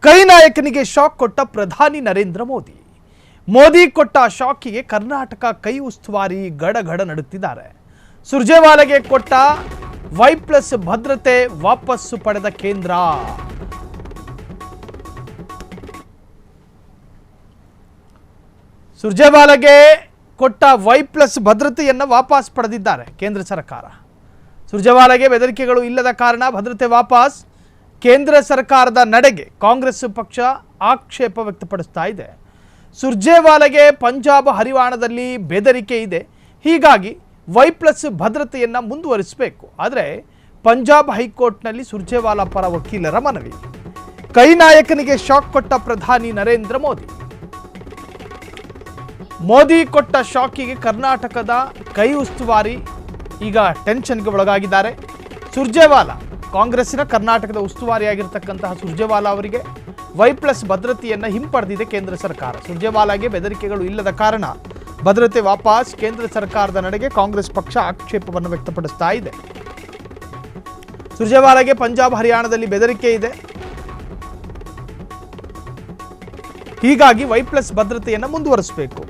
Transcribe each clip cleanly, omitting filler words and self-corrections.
ಕೈ ನಾಯಕನಿಗೆ ಶಾಕ್ ಕೊಟ್ಟ ಪ್ರಧಾನಿ ನರೇಂದ್ರ ಮೋದಿ. ಮೋದಿ ಕೊಟ್ಟ ಶಾಕಿಗೆ ಕರ್ನಾಟಕ ಕೈ ಉಸ್ತುವಾರಿ ಗಡಗಡ ನಡುತ್ತಿದ್ದಾರೆ. ಸುರ್ಜೇವಾಲಾಗೆ ಕೊಟ್ಟ Y+ ಭದ್ರತೆ ವಾಪಸ್ಸು ಪಡೆದ ಕೇಂದ್ರ. ಸುರ್ಜೇವಾಲಾಗೆ ಕೊಟ್ಟ Y+ ಭದ್ರತೆಯನ್ನು ವಾಪಸ್ ಪಡೆದಿದ್ದಾರೆ ಕೇಂದ್ರ ಸರ್ಕಾರ. ಸುರ್ಜೇವಾಲಾಗೆ ಬೆದರಿಕೆಗಳು ಇಲ್ಲದ ಕಾರಣ ಭದ್ರತೆ ವಾಪಸ್. ಕೇಂದ್ರ ಸರ್ಕಾರದ ನಡೆಗೆ ಕಾಂಗ್ರೆಸ್ ಪಕ್ಷ ಆಕ್ಷೇಪ ವ್ಯಕ್ತಪಡಿಸ್ತಾ ಇದೆ. ಸುರ್ಜೇವಾಲಾಗೆ ಪಂಜಾಬ್ ಹರಿಯಾಣದಲ್ಲಿ ಬೆದರಿಕೆ ಇದೆ, ಹೀಗಾಗಿ Y+ ಭದ್ರತೆಯನ್ನು ಮುಂದುವರಿಸಬೇಕು. ಆದರೆ ಪಂಜಾಬ್ ಹೈಕೋರ್ಟ್ನಲ್ಲಿ ಸುರ್ಜೇವಾಲಾ ಪರ ವಕೀಲರ ಮನವಿ. ಕೈ ನಾಯಕನಿಗೆ ಶಾಕ್ ಕೊಟ್ಟ ಪ್ರಧಾನಿ ನರೇಂದ್ರ ಮೋದಿ. ಮೋದಿ ಕೊಟ್ಟ ಶಾಕಿಗೆ ಕರ್ನಾಟಕದ ಕೈ ಉಸ್ತುವಾರಿ ಈಗ ಟೆನ್ಷನ್ಗೆ ಒಳಗಾಗಿದ್ದಾರೆ. ಸುರ್ಜೇವಾಲಾ ಕಾಂಗ್ರೆಸ್ಸಿನ ಕರ್ನಾಟಕದ ಉಸ್ತುವಾರಿಯಾಗಿರ್ತಕ್ಕಂತಹ ಸುರ್ಜೇವಾಲಾ ಅವರಿಗೆ Y+ ಭದ್ರತೆಯನ್ನು ಹಿಂಪಡೆದಿದೆ ಕೇಂದ್ರ ಸರ್ಕಾರ. ಸುರ್ಜೇವಾಲಾಗೆ ಬೆದರಿಕೆಗಳು ಇಲ್ಲದ ಕಾರಣ ಭದ್ರತೆ ವಾಪಸ್. ಕೇಂದ್ರ ಸರ್ಕಾರದ ನಡೆಗೆ ಕಾಂಗ್ರೆಸ್ ಪಕ್ಷ ಆಕ್ಷೇಪವನ್ನು ವ್ಯಕ್ತಪಡಿಸ್ತಾ ಇದೆ. ಸುರ್ಜೇವಾಲಾಗೆ ಪಂಜಾಬ್ ಹರಿಯಾಣದಲ್ಲಿ ಬೆದರಿಕೆ ಇದೆ, ಹೀಗಾಗಿ Y+ ಭದ್ರತೆಯನ್ನು ಮುಂದುವರಿಸಬೇಕು.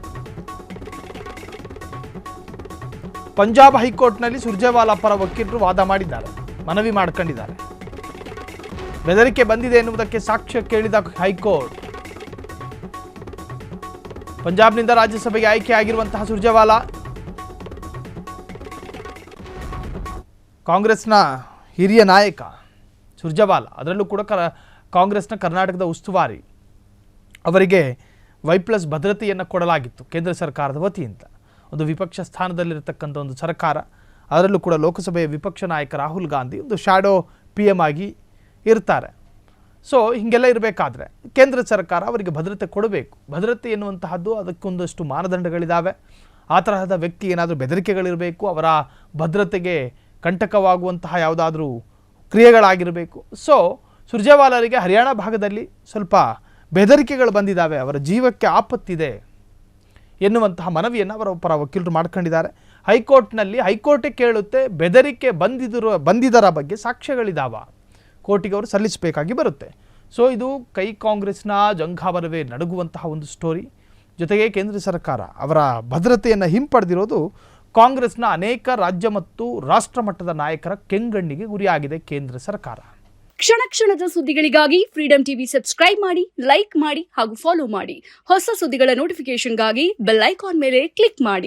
ಪಂಜಾಬ್ ಹೈಕೋರ್ಟ್ನಲ್ಲಿ ಸುರ್ಜೇವಾಲಾ ಪರ ವಕೀಲರು ವಾದ ಮಾಡಿದ್ದಾರೆ, ಮನವಿ ಮಾಡಿಕೊಂಡಿದ್ದಾರೆ. ಬೆದರಿಕೆ ಬಂದಿದೆ ಎನ್ನುವುದಕ್ಕೆ ಸಾಕ್ಷ್ಯ ಕೇಳಿದ ಹೈಕೋರ್ಟ್, ಪಂಜಾಬ್ನಿಂದ ರಾಜ್ಯಸಭೆಗೆ ಆಯ್ಕೆಯಾಗಿರುವಂತಹ ಸುರ್ಜೇವಾಲಾ ಕಾಂಗ್ರೆಸ್ನ ಹಿರಿಯ ನಾಯಕ. ಸುರ್ಜೇವಾಲಾ ಅದರಲ್ಲೂ ಕೂಡ ಕಾಂಗ್ರೆಸ್ನ ಕರ್ನಾಟಕದ ಉಸ್ತುವಾರಿ. ಅವರಿಗೆ Y+ ಭದ್ರತೆಯನ್ನು ಕೊಡಲಾಗಿತ್ತು ಕೇಂದ್ರ ಸರ್ಕಾರದ ವತಿಯಿಂದ. ಒಂದು ವಿಪಕ್ಷ ಸ್ಥಾನದಲ್ಲಿರತಕ್ಕಂಥ ಒಂದು ಸರ್ಕಾರ, ಅದರಲ್ಲೂ ಕೂಡ ಲೋಕಸಭೆಯ ವಿಪಕ್ಷ ನಾಯಕ ರಾಹುಲ್ ಗಾಂಧಿ ಒಂದು ಶಾಡೋ PM ಆಗಿ ಇರ್ತಾರೆ. ಸೊ ಹೀಗೆಲ್ಲ ಇರಬೇಕಾದ್ರೆ ಕೇಂದ್ರ ಸರ್ಕಾರ ಅವರಿಗೆ ಭದ್ರತೆ ಕೊಡಬೇಕು. ಭದ್ರತೆ ಎನ್ನುವಂತಹದ್ದು ಅದಕ್ಕೊಂದಷ್ಟು ಮಾನದಂಡಗಳಿದ್ದಾವೆ. ಆ ತರಹದ ವ್ಯಕ್ತಿ ಏನಾದರೂ ಬೆದರಿಕೆಗಳಿರಬೇಕು, ಅವರ ಭದ್ರತೆಗೆ ಕಂಟಕವಾಗುವಂತಹ ಯಾವುದಾದ್ರೂ ಕ್ರಿಯೆಗಳಾಗಿರಬೇಕು. ಸೊ ಸುರ್ಜೇವಾಲಾರಿಗೆ ಹರಿಯಾಣ ಭಾಗದಲ್ಲಿ ಸ್ವಲ್ಪ ಬೆದರಿಕೆಗಳು ಬಂದಿದ್ದಾವೆ, ಅವರ ಜೀವಕ್ಕೆ ಆಪತ್ತಿದೆ ಎನ್ನುವಂತಹ ಮನವಿಯನ್ನು ಅವರ ಪರ ವಕೀಲರು ಮಾಡ್ಕೊಂಡಿದ್ದಾರೆ. ಹೈಕೋರ್ಟ್ನಲ್ಲಿ ಹೈಕೋರ್ಟೇ ಕೇಳುತ್ತೆ, ಬೆದರಿಕೆ ಬಂದಿದ್ದರ ಬಗ್ಗೆ ಸಾಕ್ಷ್ಯಗಳಿದಾವ, ಕೋರ್ಟಿಗೆ ಅವರು ಸಲ್ಲಿಸಬೇಕಾಗಿ ಬರುತ್ತೆ. ಸೊ ಇದು ಕೈ ಕಾಂಗ್ರೆಸ್ನ ಜಂಘಾಬಲವೇ ನಡುಗುವಂತಹ ಒಂದು ಸ್ಟೋರಿ. ಜೊತೆಗೆ ಕೇಂದ್ರ ಸರ್ಕಾರ ಅವರ ಭದ್ರತೆಯನ್ನು ಹಿಂಪಡೆದಿರೋದು ಕಾಂಗ್ರೆಸ್ನ ಅನೇಕ ರಾಜ್ಯ ಮತ್ತು ರಾಷ್ಟ್ರ ಮಟ್ಟದ ನಾಯಕರ ಕೆಂಗಣ್ಣಿಗೆ ಗುರಿಯಾಗಿದೆ ಕೇಂದ್ರ ಸರ್ಕಾರ. ಕ್ಷಣ ಕ್ಷಣದ ಸುದ್ದಿಗಳಿಗಾಗಿ ಫ್ರೀಡಂ ಟಿವಿ ಸಬ್ಸ್ಕ್ರೈಬ್ ಮಾಡಿ, ಲೈಕ್ ಮಾಡಿ ಹಾಗೂ ಫಾಲೋ ಮಾಡಿ. ಹೊಸ ಸುದ್ದಿಗಳ ನೋಟಿಫಿಕೇಶನ್ಗಾಗಿ ಬೆಲ್ ಐಕಾನ್ ಮೇಲೆ ಕ್ಲಿಕ್ ಮಾಡಿ.